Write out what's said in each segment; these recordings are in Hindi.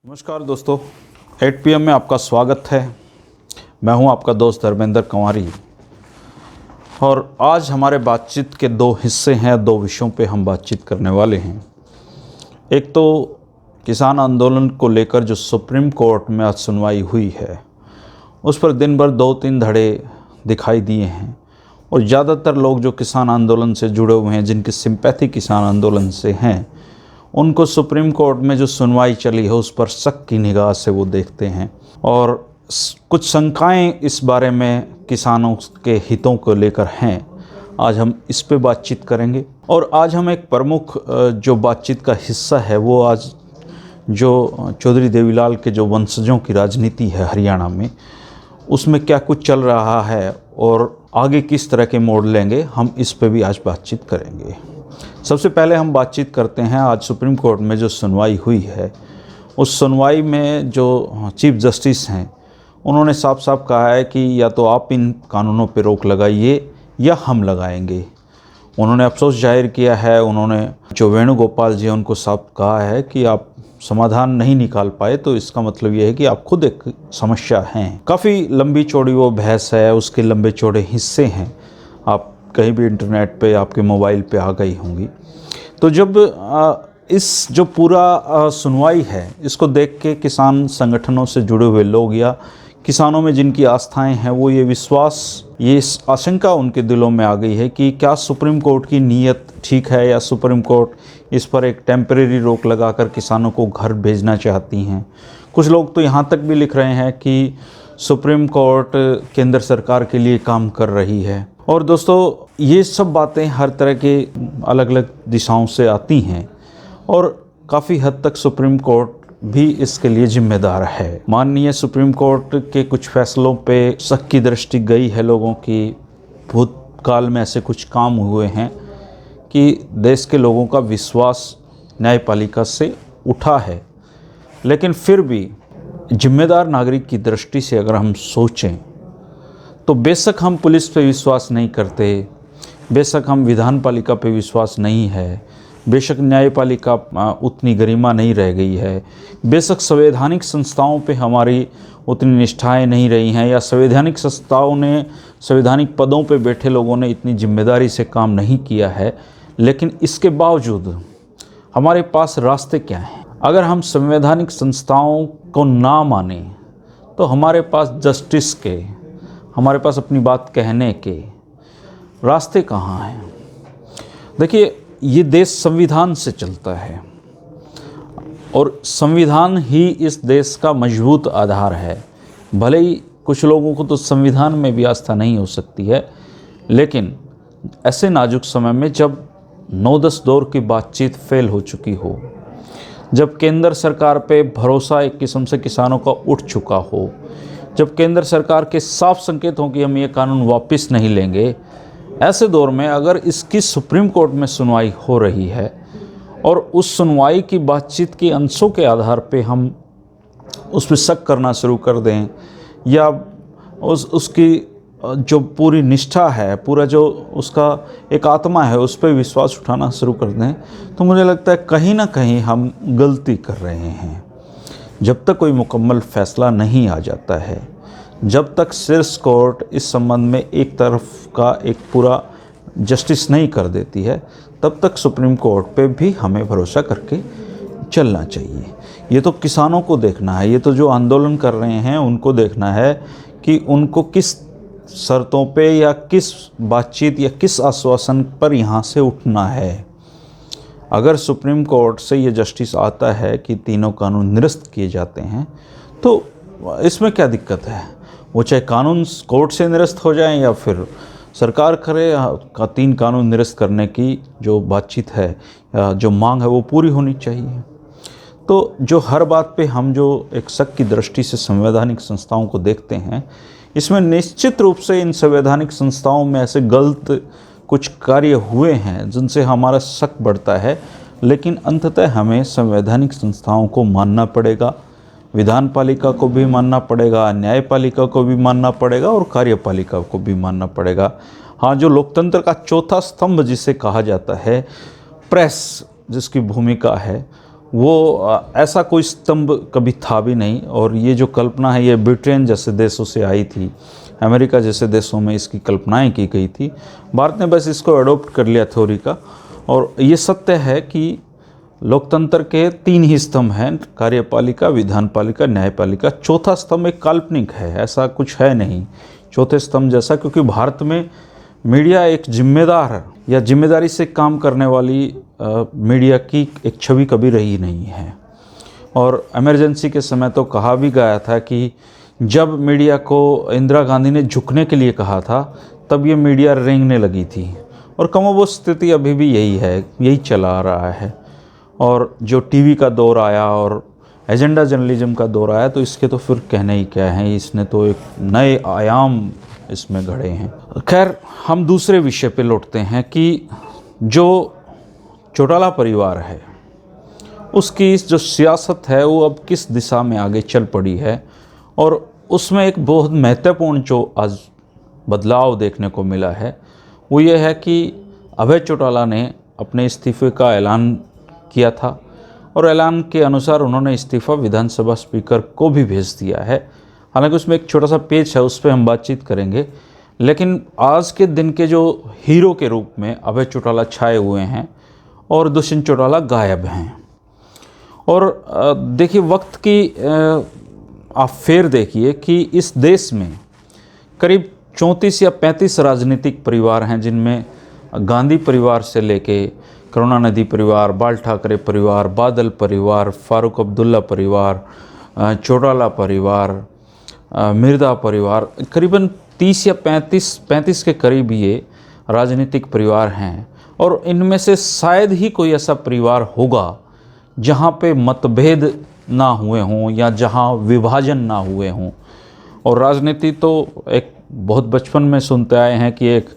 नमस्कार दोस्तों, 8 PM में आपका स्वागत है। मैं हूं आपका दोस्त धर्मेंद्र कंवारी और आज हमारे बातचीत के दो हिस्से हैं। दो विषयों पे हम बातचीत करने वाले हैं। एक तो किसान आंदोलन को लेकर जो सुप्रीम कोर्ट में आज सुनवाई हुई है, उस पर दिन भर 2-3 धड़े दिखाई दिए हैं और ज़्यादातर लोग जो किसान आंदोलन से जुड़े हुए हैं, जिनकी सिंपैथी किसान आंदोलन से हैं, उनको सुप्रीम कोर्ट में जो सुनवाई चली है उस पर शक की निगाह से वो देखते हैं और कुछ शंकाएं इस बारे में किसानों के हितों को लेकर हैं। आज हम इस पे बातचीत करेंगे और आज हम एक प्रमुख जो बातचीत का हिस्सा है वो आज जो चौधरी देवीलाल के जो वंशजों की राजनीति है हरियाणा में, उसमें क्या कुछ चल रहा है और आगे किस तरह के मोड़ लेंगे, हम इस पे भी आज बातचीत करेंगे। सबसे पहले हम बातचीत करते हैं आज सुप्रीम कोर्ट में जो सुनवाई हुई है। उस सुनवाई में जो चीफ जस्टिस हैं, उन्होंने साफ साफ कहा है कि या तो आप इन कानूनों पर रोक लगाइए या हम लगाएंगे। उन्होंने अफसोस जाहिर किया है। उन्होंने जो वेणुगोपाल जी उनको साफ कहा है कि आप समाधान नहीं निकाल पाए तो इसका मतलब ये है कि आप खुद एक समस्या हैं। काफ़ी लंबी चौड़ी वो बहस है, उसके लंबे चौड़े हिस्से हैं। आप कहीं भी इंटरनेट पे आपके मोबाइल पे आ गई होंगी। तो जब इस जो पूरा सुनवाई है, इसको देख के किसान संगठनों से जुड़े हुए लोग या किसानों में जिनकी आस्थाएं हैं, वो ये आशंका उनके दिलों में आ गई है कि क्या सुप्रीम कोर्ट की नीयत ठीक है या सुप्रीम कोर्ट इस पर एक टेम्परेरी रोक लगाकर किसानों को घर भेजना चाहती हैं। कुछ लोग तो यहाँ तक भी लिख रहे हैं कि सुप्रीम कोर्ट केंद्र सरकार के लिए काम कर रही है। और दोस्तों, ये सब बातें हर तरह के अलग अलग दिशाओं से आती हैं और काफ़ी हद तक सुप्रीम कोर्ट भी इसके लिए जिम्मेदार है। माननीय सुप्रीम कोर्ट के कुछ फैसलों पे शक की दृष्टि गई है लोगों की। भूतकाल में ऐसे कुछ काम हुए हैं कि देश के लोगों का विश्वास न्यायपालिका से उठा है, लेकिन फिर भी जिम्मेदार नागरिक की दृष्टि से अगर हम सोचें तो बेशक हम पुलिस पे विश्वास नहीं करते, बेशक हम विधान पालिका पे विश्वास नहीं है, बेशक न्यायपालिका उतनी गरिमा नहीं रह गई है, बेशक संवैधानिक संस्थाओं पे हमारी उतनी निष्ठाएं नहीं रही हैं या संवैधानिक संस्थाओं ने, संवैधानिक पदों पे बैठे लोगों ने इतनी जिम्मेदारी से काम नहीं किया है, लेकिन इसके बावजूद हमारे पास रास्ते क्या हैं? अगर हम संवैधानिक संस्थाओं को ना माने तो हमारे पास जस्टिस के, हमारे पास अपनी बात कहने के रास्ते कहाँ हैं? देखिए, ये देश संविधान से चलता है और संविधान ही इस देश का मजबूत आधार है। भले ही कुछ लोगों को तो संविधान में भी आस्था नहीं हो सकती है, लेकिन ऐसे नाजुक समय में जब 9-10 दौर की बातचीत फेल हो चुकी हो, जब केंद्र सरकार पे भरोसा एक किस्म से किसानों का उठ चुका हो, जब केंद्र सरकार के साफ संकेत हों कि हम ये कानून वापस नहीं लेंगे, ऐसे दौर में अगर इसकी सुप्रीम कोर्ट में सुनवाई हो रही है और उस सुनवाई की बातचीत के अंशों के आधार पे हम उस पर शक करना शुरू कर दें या उसकी जो पूरी निष्ठा है, पूरा जो उसका एक आत्मा है, उस पर विश्वास उठाना शुरू कर दें, तो मुझे लगता है कहीं ना कहीं हम गलती कर रहे हैं। जब तक कोई मुकम्मल फैसला नहीं आ जाता है, जब तक शीर्ष कोर्ट इस संबंध में एक तरफ का एक पूरा जस्टिस नहीं कर देती है, तब तक सुप्रीम कोर्ट पे भी हमें भरोसा करके चलना चाहिए। ये तो किसानों को देखना है, ये तो जो आंदोलन कर रहे हैं उनको देखना है कि उनको किस शर्तों पे या किस बातचीत या किस आश्वासन पर यहाँ से उठना है। अगर सुप्रीम कोर्ट से ये जस्टिस आता है कि तीनों कानून निरस्त किए जाते हैं, तो इसमें क्या दिक्कत है? वो चाहे कानून कोर्ट से निरस्त हो जाएं या फिर सरकार करे, का 3 कानून निरस्त करने की जो बातचीत है या जो मांग है वो पूरी होनी चाहिए। तो जो हर बात पे हम जो एक शक की दृष्टि से संवैधानिक संस्थाओं को देखते हैं, इसमें निश्चित रूप से इन संवैधानिक संस्थाओं में ऐसे गलत कुछ कार्य हुए हैं जिनसे हमारा शक बढ़ता है, लेकिन अंततः हमें संवैधानिक संस्थाओं को मानना पड़ेगा, विधान पालिका को भी मानना पड़ेगा, न्यायपालिका को भी मानना पड़ेगा और कार्यपालिका को भी मानना पड़ेगा। हाँ, जो लोकतंत्र का चौथा स्तंभ जिसे कहा जाता है, प्रेस, जिसकी भूमिका है, ऐसा कोई स्तंभ कभी था भी नहीं। और ये जो कल्पना है ये ब्रिटेन जैसे देशों से आई थी, अमेरिका जैसे देशों में इसकी कल्पनाएं की गई थी। भारत ने बस इसको अडोप्ट कर लिया थ्योरी का। और ये सत्य है कि लोकतंत्र के 3 ही स्तंभ हैं, कार्यपालिका, विधानपालिका, न्यायपालिका। चौथा स्तंभ एक काल्पनिक है, ऐसा कुछ है नहीं चौथे स्तंभ जैसा, क्योंकि भारत में मीडिया एक जिम्मेदार या जिम्मेदारी से काम करने वाली मीडिया की एक छवि कभी रही नहीं है। और इमरजेंसी के समय तो कहा भी गया था कि जब मीडिया को इंदिरा गांधी ने झुकने के लिए कहा था तब ये मीडिया रेंगने लगी थी। और कमोबेश स्थिति अभी भी यही है, यही चला आ रहा है। और जो टीवी का दौर आया और एजेंडा जर्नलिज्म का दौर आया तो इसके तो फिर कहने ही क्या है, इसने तो एक नए आयाम इसमें गढ़े हैं। खैर, हम दूसरे विषय पे लौटते हैं कि जो चौटाला परिवार है उसकी जो सियासत है वो अब किस दिशा में आगे चल पड़ी है। और उसमें एक बहुत महत्वपूर्ण जो आज बदलाव देखने को मिला है वो ये है कि अभय चौटाला ने अपने इस्तीफे का ऐलान किया था और ऐलान के अनुसार उन्होंने इस्तीफा विधानसभा स्पीकर को भी भेज दिया है। हालांकि उसमें एक छोटा सा पेच है, उस पर हम बातचीत करेंगे। लेकिन आज के दिन के जो हीरो के रूप में अभय चौटाला छाए हुए हैं और दुष्यंत चौटाला गायब हैं। और देखिए, वक्त की आप फेर देखिए कि इस देश में करीब 34 या 35 राजनीतिक परिवार हैं, जिनमें गांधी परिवार से लेके करुणानिधि परिवार, बाल ठाकरे परिवार, बादल परिवार, फारूक अब्दुल्ला परिवार, चौटाला परिवार, मिर्जा परिवार, करीबन 30 या 35 के करीब ये राजनीतिक परिवार हैं। और इनमें से शायद ही कोई ऐसा परिवार होगा जहाँ पे मतभेद ना हुए हों या जहाँ विभाजन ना हुए हों। और राजनीति तो एक बहुत बचपन में सुनते आए हैं कि एक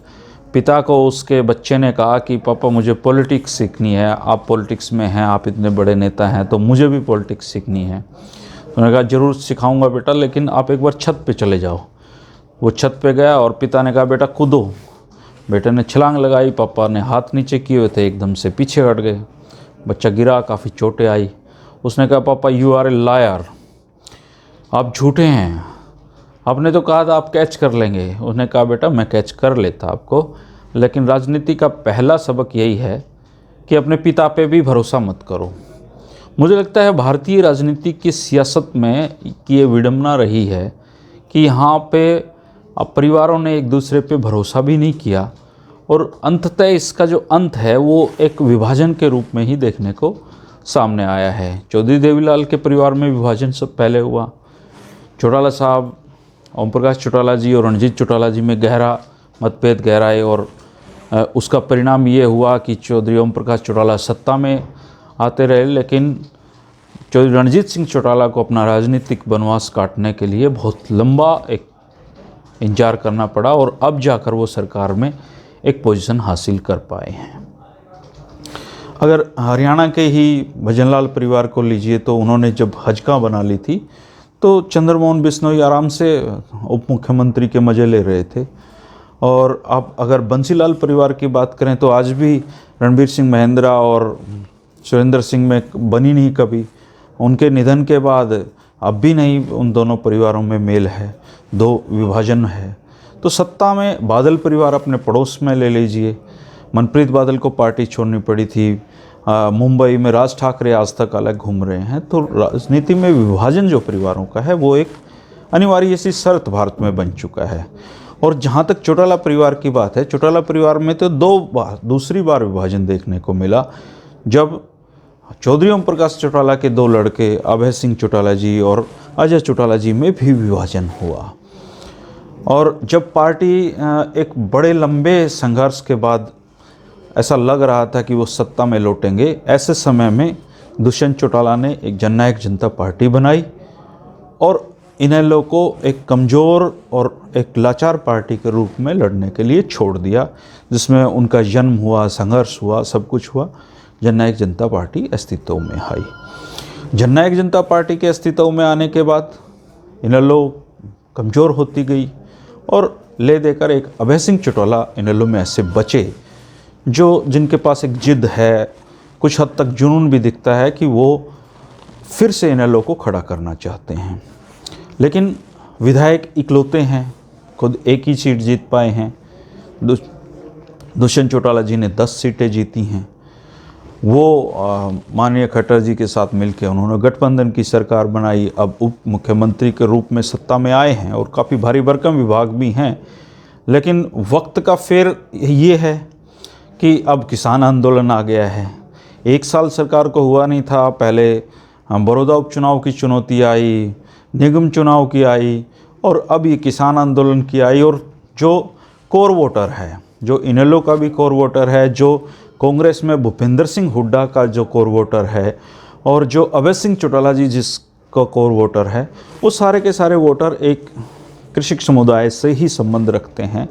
पिता को उसके बच्चे ने कहा कि पापा मुझे पॉलिटिक्स सीखनी है, आप पॉलिटिक्स में हैं, आप इतने बड़े नेता हैं तो मुझे भी पॉलिटिक्स सीखनी है। उन्होंने कहा ज़रूर सिखाऊंगा बेटा, लेकिन आप एक बार छत पे चले जाओ। वो छत पे गया और पिता ने कहा बेटा कूदो। बेटे ने छलांग लगाई, पापा ने हाथ नीचे किए हुए थे, एकदम से पीछे हट गए। बच्चा गिरा, काफ़ी चोटें आई। उसने कहा पापा यू आर ए लायर, आप झूठे हैं, आपने तो कहा था आप कैच कर लेंगे। उसने कहा बेटा मैं कैच कर लेता आपको, लेकिन राजनीति का पहला सबक यही है कि अपने पिता पे भी भरोसा मत करो। मुझे लगता है भारतीय राजनीति की सियासत में कि ये विडंबना रही है कि यहाँ पे अब परिवारों ने एक दूसरे पे भरोसा भी नहीं किया और अंततः इसका जो अंत है वो एक विभाजन के रूप में ही देखने को सामने आया है। चौधरी देवीलाल के परिवार में विभाजन सब पहले हुआ। चौटाला साहब, ओम प्रकाश चौटाला जी और रणजीत चौटाला जी में गहरा मतभेद गहराए और उसका परिणाम ये हुआ कि चौधरी ओम प्रकाश चौटाला सत्ता में आते रहे, लेकिन चौधरी रणजीत सिंह चौटाला को अपना राजनीतिक वनवास काटने के लिए बहुत लंबा एक इंतजार करना पड़ा और अब जाकर वो सरकार में एक पोजीशन हासिल कर पाए हैं। अगर हरियाणा के ही भजनलाल परिवार को लीजिए तो उन्होंने जब हजका बना ली थी तो चंद्रमोहन बिश्नोई आराम से उप मुख्यमंत्री के मज़े ले रहे थे। और आप अगर बंसीलाल परिवार की बात करें तो आज भी रणबीर सिंह महेंद्रा और सुरेंद्र सिंह में बनी नहीं कभी। उनके निधन के बाद अब भी नहीं उन दोनों परिवारों में मेल है, दो विभाजन है। तो सत्ता में बादल परिवार अपने पड़ोस में ले लीजिए, मनप्रीत बादल को पार्टी छोड़नी पड़ी थी। मुंबई में राज ठाकरे आज तक अलग घूम रहे हैं। तो राजनीति में विभाजन जो परिवारों का है वो एक अनिवार्य सी शर्त भारत में बन चुका है। और जहाँ तक चौटाला परिवार की बात है, चौटाला परिवार में तो दूसरी बार विभाजन देखने को मिला जब चौधरी ओम प्रकाश चौटाला के दो लड़के अभय सिंह चौटाला जी और अजय चौटाला जी में भी विभाजन हुआ। और जब पार्टी एक बड़े लंबे संघर्ष के बाद ऐसा लग रहा था कि वो सत्ता में लौटेंगे, ऐसे समय में दुष्यंत चौटाला ने एक जननायक जनता पार्टी बनाई और इनेलो को एक कमज़ोर और एक लाचार पार्टी के रूप में लड़ने के लिए छोड़ दिया, जिसमें उनका जन्म हुआ, संघर्ष हुआ, सब कुछ हुआ। जननायक जनता पार्टी अस्तित्व में आई। जननायक जनता पार्टी के अस्तित्व में आने के बाद इनेलो कमज़ोर होती गई और ले देकर एक अभय सिंह चौटाला इनेलो में ऐसे बचे जो जिनके पास एक जिद है, कुछ हद तक जुनून भी दिखता है कि वो फिर से इनेलो को खड़ा करना चाहते हैं। लेकिन विधायक इकलौते हैं, खुद एक ही सीट जीत पाए हैं। दुष्यंत चौटाला जी ने 10 सीटें जीती हैं। वो माननीय खट्टर जी के साथ मिलकर उन्होंने गठबंधन की सरकार बनाई, अब उप मुख्यमंत्री के रूप में सत्ता में आए हैं और काफ़ी भारी भरकम विभाग भी हैं। लेकिन वक्त का फेर ये है कि अब किसान आंदोलन आ गया है। 1 साल सरकार को हुआ नहीं था, पहले बड़ौदा उपचुनाव की चुनौती आई, निगम चुनाव की आई और अब ये किसान आंदोलन की आई। और जो कोर वोटर है, जो इनेलो का भी कोर वोटर है, जो कांग्रेस में भूपेंद्र सिंह हुड्डा का जो कोर वोटर है और जो अभय सिंह चौटाला जी जिसका कोर वोटर है, वो सारे के सारे वोटर एक कृषक समुदाय से ही संबंध रखते हैं।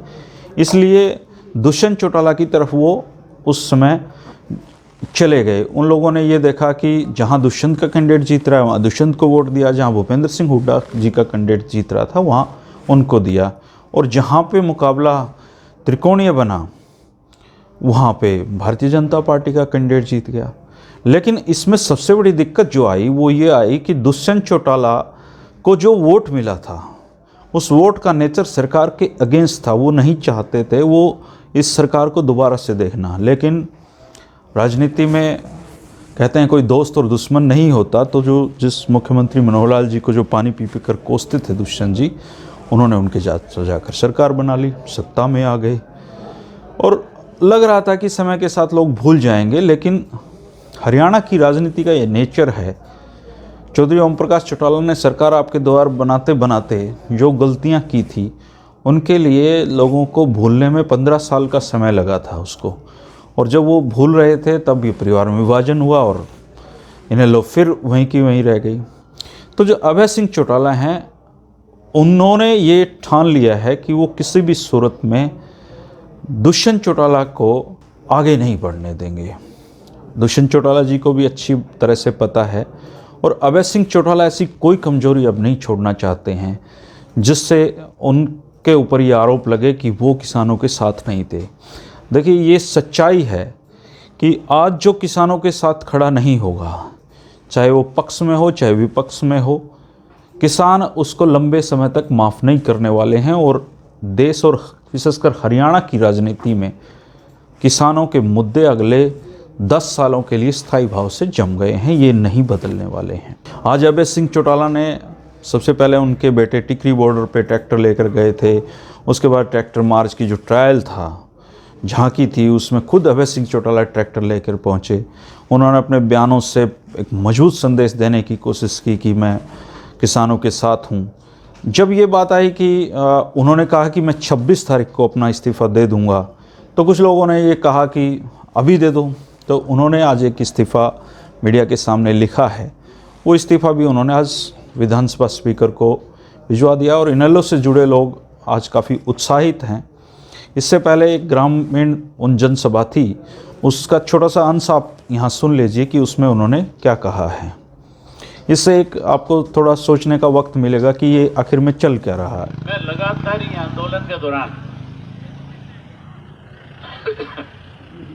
इसलिए दुष्यंत चौटाला की तरफ वो उस समय चले गए। उन लोगों ने ये देखा कि जहां दुष्यंत का कैंडिडेट जीत रहा है वहाँ दुष्यंत को वोट दिया, जहां भूपेंद्र सिंह हुड्डा जी का कैंडिडेट जीत रहा था वहाँ उनको दिया, और जहाँ पे मुकाबला त्रिकोणीय बना वहाँ पे भारतीय जनता पार्टी का कैंडिडेट जीत गया। लेकिन इसमें सबसे बड़ी दिक्कत जो आई वो ये आई कि दुष्यंत चौटाला को जो वोट मिला था उस वोट का नेचर सरकार के अगेंस्ट था। वो नहीं चाहते थे वो इस सरकार को दोबारा से देखना। लेकिन राजनीति में कहते हैं कोई दोस्त और दुश्मन नहीं होता, तो जिस मुख्यमंत्री मनोहर लाल जी को जो पानी पी पी कर कोसते थे दुष्यंत जी, उन्होंने उनके जाकर सरकार बना ली, सत्ता में आ गए। और लग रहा था कि समय के साथ लोग भूल जाएंगे, लेकिन हरियाणा की राजनीति का ये नेचर है। चौधरी ओम प्रकाश चौटाला ने सरकार आपके द्वार बनाते बनाते जो गलतियां की थी उनके लिए लोगों को भूलने में 15 साल का समय लगा था उसको, और जब वो भूल रहे थे तब ये परिवार में विभाजन हुआ और इन्हें लोग फिर वहीं की वहीं रह गई। तो जो अभय सिंह चौटाला हैं उन्होंने ये ठान लिया है कि वो किसी भी सूरत में दुष्यंत चौटाला को आगे नहीं बढ़ने देंगे। दुष्यंत चौटाला जी को भी अच्छी तरह से पता है, और अभय सिंह चौटाला ऐसी कोई कमजोरी अब नहीं छोड़ना चाहते हैं जिससे उनके ऊपर ये आरोप लगे कि वो किसानों के साथ नहीं थे। देखिए ये सच्चाई है कि आज जो किसानों के साथ खड़ा नहीं होगा, चाहे वो पक्ष में हो चाहे विपक्ष में हो, किसान उसको लंबे समय तक माफ़ नहीं करने वाले हैं। और देश और विशेषकर हरियाणा की राजनीति में किसानों के मुद्दे अगले 10 सालों के लिए स्थायी भाव से जम गए हैं, ये नहीं बदलने वाले हैं। आज अभय सिंह चौटाला ने सबसे पहले उनके बेटे टिकरी बॉर्डर पे ट्रैक्टर लेकर गए थे। उसके बाद ट्रैक्टर मार्च की जो ट्रायल था, झांकी थी, उसमें खुद अभय सिंह चौटाला ट्रैक्टर लेकर पहुंचे। उन्होंने अपने बयानों से एक मजबूत संदेश देने की कोशिश की कि मैं किसानों के साथ हूं। जब ये बात आई कि उन्होंने कहा कि मैं 26 तारीख को अपना इस्तीफ़ा दे दूंगा, तो कुछ लोगों ने ये कहा कि अभी दे दो। तो उन्होंने आज एक इस्तीफ़ा मीडिया के सामने लिखा है। वो इस्तीफ़ा भी उन्होंने आज विधानसभा स्पीकर को भिजवा दिया और इनेलो से जुड़े लोग आज काफ़ी उत्साहित हैं। इससे पहले एक ग्रामीण उन जनसभा थी, उसका छोटा सा अंश आप यहाँ सुन लीजिए कि उसमें उन्होंने क्या कहा है। इससे एक आपको थोड़ा सोचने का वक्त मिलेगा कि ये आखिर में चल क्या रहा है। मैं लगातार ही आंदोलन के दौरान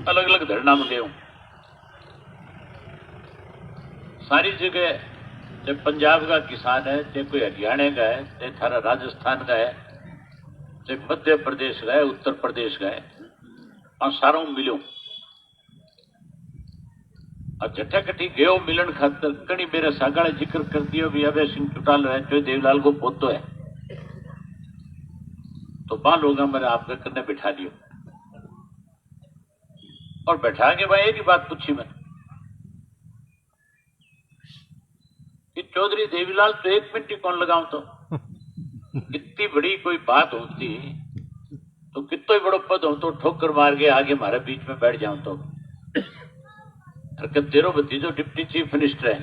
अलग अलग धरना में गया हूँ। सारी जगह, चाहे पंजाब का किसान है, चाहे कोई हरियाणा का है, चाहे थारा राजस्थान का है, चाहे मध्य प्रदेश का है, उत्तर प्रदेश का है, और सारों में मिलो और जट्ठा कट्ठी गयो मिलन खातर कणी मेरे सागाड़े जिक्र कर दियो भी अभय सिंह चौटाला है जो देवलाल को पोतो है, तो 5 लोग मैंने आपके करने बिठा दियो और बैठा के भाई एक ही बात पूछी मैं कि चौधरी देवीलाल तो 1 मिनट ही कौन लगाऊं, तो इतनी बड़ी कोई बात होती तो कितना ही बड़ो पद हो तो ठोकर मार के आगे हमारे बीच में बैठ जाऊं, तो तेरो भतीजो डिप्टी चीफ मिनिस्टर है,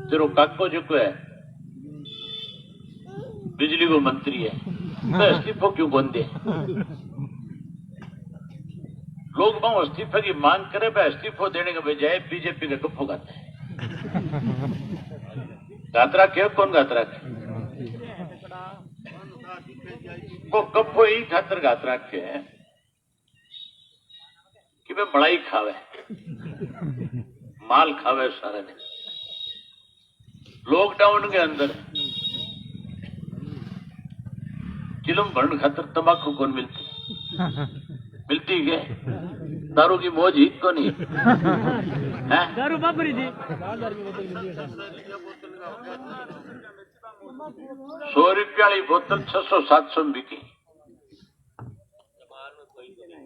तेरो काको जो है बिजली को मंत्री है, तो इस्तीफा क्यों कौन दे? लोग वहां इस्तीफे की मांग करे, वह इस्तीफा देने के बजाय बीजेपी का गप्पो गाते हैं। गात्रा क्यों कौन गात्रा वो गप्पो ही खातर गात्रा के हैं कि वे बड़ाई खावे, माल खावे सारे ने, लॉकडाउन के अंदर चिलम भरण खातर तंबाकू कौन मिलती क्या? दारू की मौज ही को नहीं है? दारू बाबरी थी 100 रुपया वाली बोतल 600-700 में बिकी,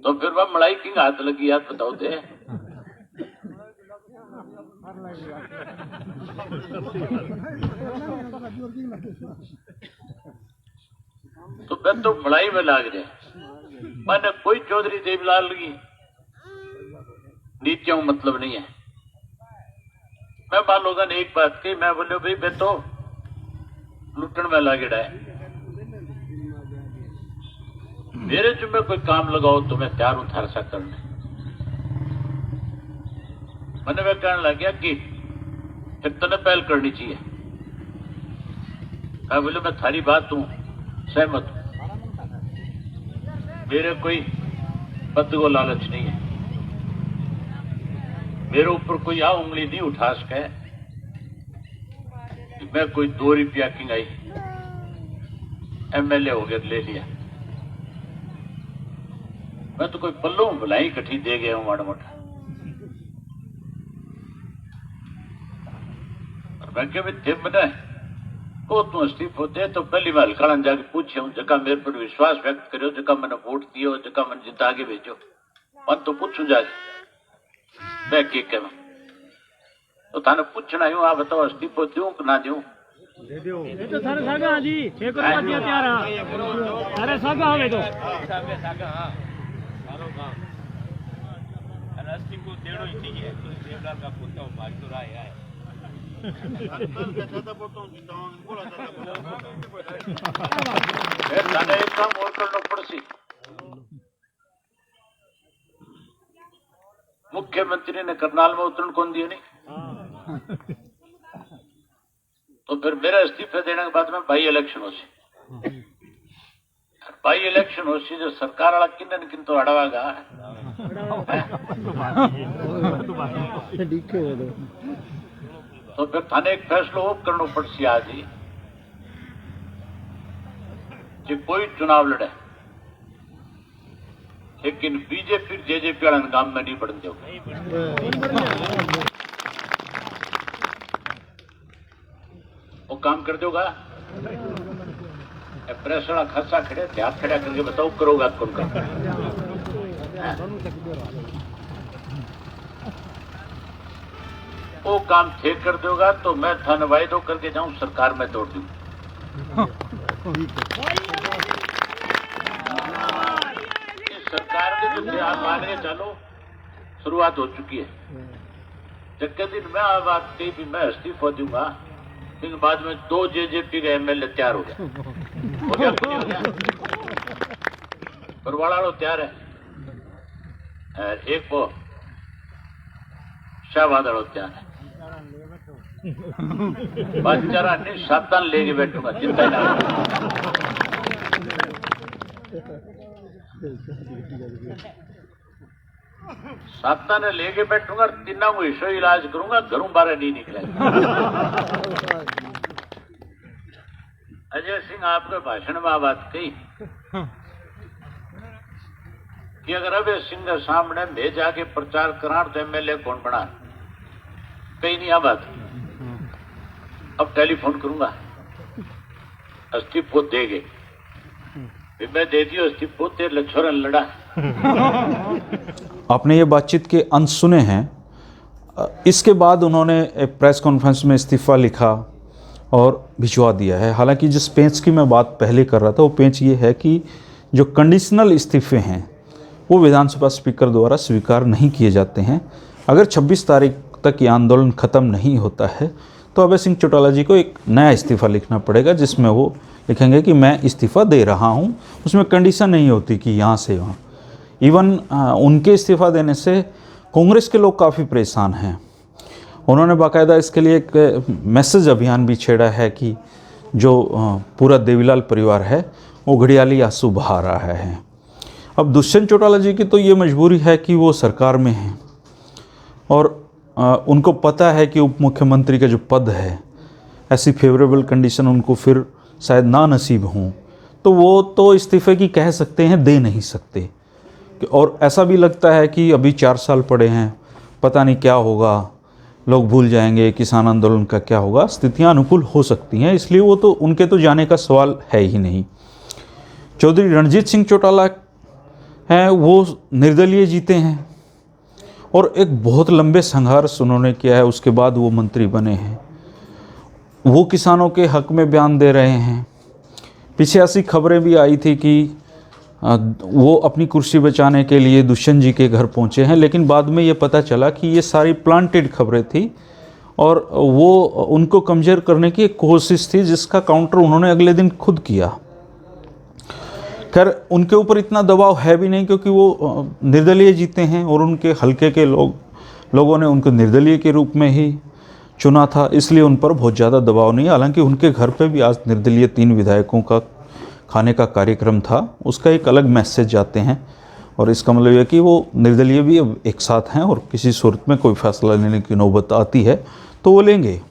तो फिर वह मलाई की हाथ लगी, याद बताओ दे। तो मैं तो मलाई में लाग जाए, मैंने कोई चौधरी देवीलाल की नीतियों मतलब नहीं है। मैं मान लोगों ने एक बात कही, मैं बोले भाई मैं तो लुटन में लागेड़ा है, मेरे जुम्मे कोई काम लगाओ तो मैं तैयार हूं थार सा करने। मैंने वह कहने लग गया कि फिर तने पहल करनी चाहिए। मैं बोले मैं थारी बात हूं सहमत हूं, मेरे कोई पद को लालच नहीं है, मेरे ऊपर कोई आ उंगली नहीं उठा सके कि मैं कोई 2 रुपया की गई एमएलए हो गया ले लिया। मैं तो कोई पल्लों भलाई इकट्ठी दे गया हूं माड़ा मोटा। मैं क्या थे मैंने को तू इस्तीफो दे तो पहली बार हल्का जाके पूछे हूं, जगह मेरे पर विश्वास व्यक्त करो, जगह मैंने वोट दियो, जगह मैंने जिता आगे भेजो, मन तो पूछूं जाके मैं के कहूं। तो थाने पूछना यूं, आप बताओ इस्तीफो दूं कि ना दूं? ये तो थारे सागा जी 6 करोड़ दिया तैयार है, अरे सागा होवे तो सारो काम अनस्ती को देड़ो ही चाहिए। तो देवलाल का पोता भाग तो रहा है एक काम और करना पड़सी। मुख्यमंत्री ने करनाल में उतरण कौन दिया नहीं, तो फिर मेरा इस्तीफे देने के बाद में बाई इलेक्शन हो सी, बाई इलेक्शन हो सी जो सरकार वाला किन किन तो अड़वागा तो फिर थाने एक फैसलो वो करना पड़सी आज ही कि कोई चुनाव लड़े लेकिन बीजेपी जेजेपी वाले काम में नहीं बढ़ते हो। वो काम कर दोगा प्रेस वाला खर्चा खड़े थे, हाथ खड़ा करके बताओ करोगा कौन कर? वो काम थे कर दोगा तो मैं थाने वायदो करके जाऊं सरकार में तोड़ दूं। सरकार के जो आप मान के चलो शुरुआत हो चुकी है। जबकि दिन मैं बात कही भी मैं इस्तीफा दूंगा, लेकिन बाद में 2 जेजेपी का एमएलए तैयार हो गया परवाड़ा लो तैयार है, एक वो शाहबाद वालों तैयार है। बच्चा नहीं सावधान लेके बैठूंगा, चिंता ना। सावधान लेके बैठूंगा, तीनों को हिस्सों इलाज करूंगा, घरों बाहर नहीं निकलेगा। अजय सिंह आपके भाषण में बात कही कि अगर अभय सिंह के सामने मैं जाके प्रचार करा तो एमएलए कौन बना, कहीं नहीं आ बात। अब टेलीफोन करूंगा, इस्तीफो देगे, मैं दे दियो इस्तीफो, तेरे छोरन लड़ा। आपने ये बातचीत के अंश सुने हैं। इसके बाद उन्होंने एक प्रेस कॉन्फ्रेंस में इस्तीफ़ा लिखा और भिजवा दिया है। हालांकि जिस पेंच की मैं बात पहले कर रहा था वो पेंच ये है कि जो कंडीशनल इस्तीफे हैं वो विधानसभा स्पीकर द्वारा स्वीकार नहीं किए जाते हैं। अगर 26 तारीख तक ये आंदोलन ख़त्म नहीं होता है तो अभय सिंह चौटाला जी को एक नया इस्तीफ़ा लिखना पड़ेगा, जिसमें वो लिखेंगे कि मैं इस्तीफ़ा दे रहा हूँ। उसमें कंडीशन नहीं होती कि यहाँ से वहाँ। इवन उनके इस्तीफ़ा देने से कांग्रेस के लोग काफ़ी परेशान हैं। उन्होंने बाकायदा इसके लिए एक मैसेज अभियान भी छेड़ा है कि जो पूरा देवीलाल परिवार है वो घड़ियाली आंसू बहा रहा है। अब दुष्यंत चौटाला जी की तो ये मजबूरी है कि वो सरकार में हैं और उनको पता है कि उप मुख्यमंत्री का जो पद है ऐसी फेवरेबल कंडीशन उनको फिर शायद ना नसीब हों, तो वो तो इस्तीफ़े की कह सकते हैं, दे नहीं सकते। और ऐसा भी लगता है कि अभी 4 साल पड़े हैं, पता नहीं क्या होगा, लोग भूल जाएंगे, किसान आंदोलन का क्या होगा, स्थितियां अनुकूल हो सकती हैं, इसलिए वो तो उनके तो जाने का सवाल है ही नहीं। चौधरी रणजीत सिंह चौटाला हैं, वो निर्दलीय जीते हैं और एक बहुत लंबे संघर्ष उन्होंने किया है, उसके बाद वो मंत्री बने हैं। वो किसानों के हक में बयान दे रहे हैं। पीछे ऐसी खबरें भी आई थी कि वो अपनी कुर्सी बचाने के लिए दुष्यंत जी के घर पहुंचे हैं, लेकिन बाद में ये पता चला कि ये सारी प्लांटेड खबरें थी और वो उनको कमज़ोर करने की एक कोशिश थी, जिसका काउंटर उन्होंने अगले दिन खुद किया। खैर, उनके ऊपर इतना दबाव है भी नहीं, क्योंकि वो निर्दलीय जीते हैं और उनके हलके के लोगों ने उनको निर्दलीय के रूप में ही चुना था, इसलिए उन पर बहुत ज़्यादा दबाव नहीं। हालांकि उनके घर पे भी आज निर्दलीय 3 विधायकों का खाने का कार्यक्रम था, उसका एक अलग मैसेज जाते हैं और इसका मतलब यह कि वो निर्दलीय भी अब एक साथ हैं और किसी सूरत में कोई फैसला लेने की नौबत आती है तो वो लेंगे।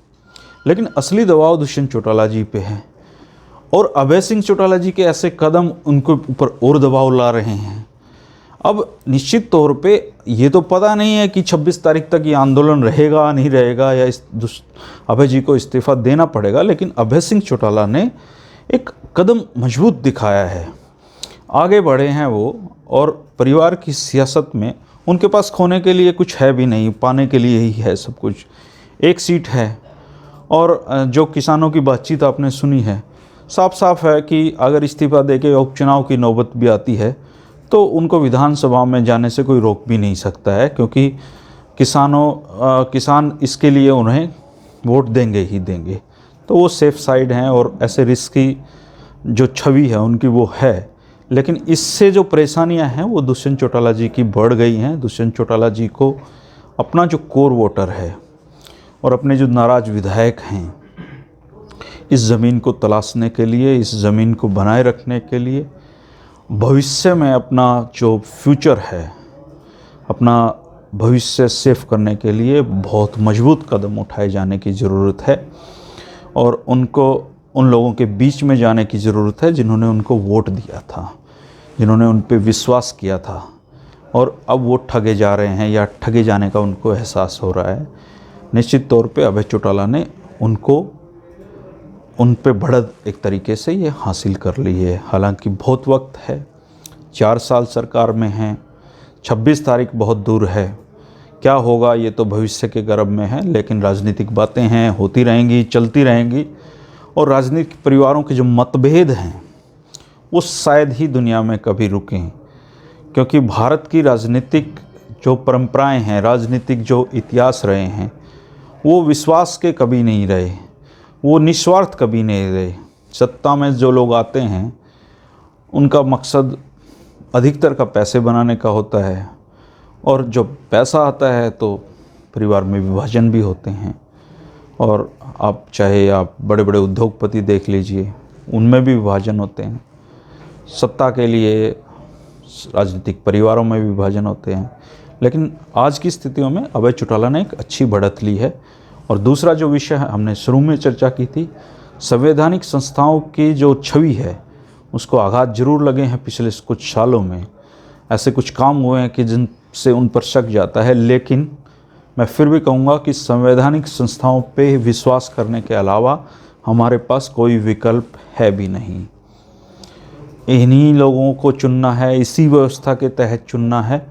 लेकिन असली दबाव दुष्यंत चौटाला जी पे है और अभय सिंह चौटाला जी के ऐसे कदम उनके ऊपर और दबाव ला रहे हैं। अब निश्चित तौर पे ये तो पता नहीं है कि 26 तारीख तक ये आंदोलन रहेगा नहीं रहेगा या अभय जी को इस्तीफ़ा देना पड़ेगा, लेकिन अभय सिंह चौटाला ने एक कदम मजबूत दिखाया है, आगे बढ़े हैं वो, और परिवार की सियासत में उनके पास खोने के लिए कुछ है भी नहीं, पाने के लिए ही है सब कुछ। 1 सीट है और जो किसानों की बातचीत आपने सुनी है, साफ साफ है कि अगर इस्तीफ़ा देके उपचुनाव की नौबत भी आती है तो उनको विधानसभा में जाने से कोई रोक भी नहीं सकता है, क्योंकि किसान इसके लिए उन्हें वोट देंगे ही देंगे। तो वो सेफ साइड हैं और ऐसे रिस्क की जो छवि है उनकी वो है। लेकिन इससे जो परेशानियां हैं वो दुष्यंत चौटाला जी की बढ़ गई हैं। दुष्यंत चौटाला जी को अपना जो कोर वोटर है और अपने जो नाराज़ विधायक हैं, इस ज़मीन को तलाशने के लिए, इस ज़मीन को बनाए रखने के लिए, भविष्य में अपना जो फ्यूचर है, अपना भविष्य सेफ करने के लिए बहुत मजबूत कदम उठाए जाने की ज़रूरत है और उनको उन लोगों के बीच में जाने की ज़रूरत है जिन्होंने उनको वोट दिया था, जिन्होंने उन पे विश्वास किया था और अब वो ठगे जा रहे हैं या ठगे जाने का उनको एहसास हो रहा है। निश्चित तौर पे अभय चौटाला ने उन पे बढ़त एक तरीके से ये हासिल कर ली है। हालांकि बहुत वक्त है, 4 साल सरकार में हैं, 26 तारीख बहुत दूर है, क्या होगा ये तो भविष्य के गर्भ में है, लेकिन राजनीतिक बातें हैं, होती रहेंगी, चलती रहेंगी और राजनीतिक परिवारों के जो मतभेद हैं वो शायद ही दुनिया में कभी रुकें, क्योंकि भारत की राजनीतिक जो परंपराएं हैं, राजनीतिक जो इतिहास रहे हैं, वो विश्वास के कभी नहीं रहे, वो निस्वार्थ कभी नहीं रहे। सत्ता में जो लोग आते हैं उनका मकसद अधिकतर का पैसे बनाने का होता है और जब पैसा आता है तो परिवार में विभाजन भी होते हैं। और आप चाहे आप बड़े बड़े उद्योगपति देख लीजिए, उनमें भी विभाजन होते हैं। सत्ता के लिए राजनीतिक परिवारों में विभाजन होते हैं। लेकिन आज की स्थितियों में अभय चौटाला ने एक अच्छी बढ़त ली है। और दूसरा जो विषय हमने शुरू में चर्चा की थी, संवैधानिक संस्थाओं की जो छवि है उसको आघात जरूर लगे हैं पिछले कुछ सालों में। ऐसे कुछ काम हुए हैं कि जिनसे उन पर शक जाता है, लेकिन मैं फिर भी कहूँगा कि संवैधानिक संस्थाओं पे विश्वास करने के अलावा हमारे पास कोई विकल्प है भी नहीं। इन्हीं लोगों को चुनना है, इसी व्यवस्था के तहत चुनना है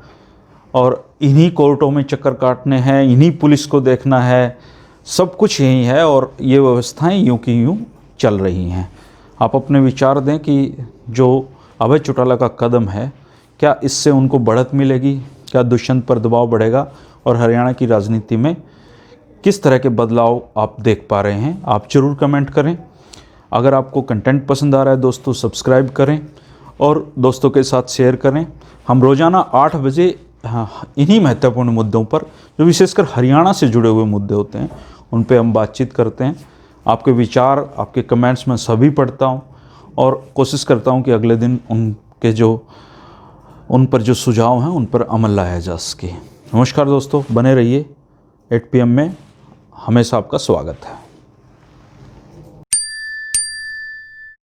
और इन्हीं कोर्टों में चक्कर काटने हैं, इन्हीं पुलिस को देखना है, सब कुछ यही है और ये व्यवस्थाएं यूं की यूं चल रही हैं। आप अपने विचार दें कि जो अभय चौटाला का कदम है, क्या इससे उनको बढ़त मिलेगी, क्या दुष्यंत पर दबाव बढ़ेगा और हरियाणा की राजनीति में किस तरह के बदलाव आप देख पा रहे हैं? आप ज़रूर कमेंट करें। अगर आपको कंटेंट पसंद आ रहा है दोस्तों, सब्सक्राइब करें और दोस्तों के साथ शेयर करें। हम रोज़ाना 8 बजे इन्हीं महत्वपूर्ण मुद्दों पर, जो विशेषकर हरियाणा से जुड़े हुए मुद्दे होते हैं, उन पे हम बातचीत करते हैं। आपके विचार, आपके कमेंट्स मैं सभी पढ़ता हूं और कोशिश करता हूं कि अगले दिन उन पर जो सुझाव हैं उन पर अमल लाया जा सके। नमस्कार दोस्तों, बने रहिए 8 PM में, हमेशा आपका स्वागत है।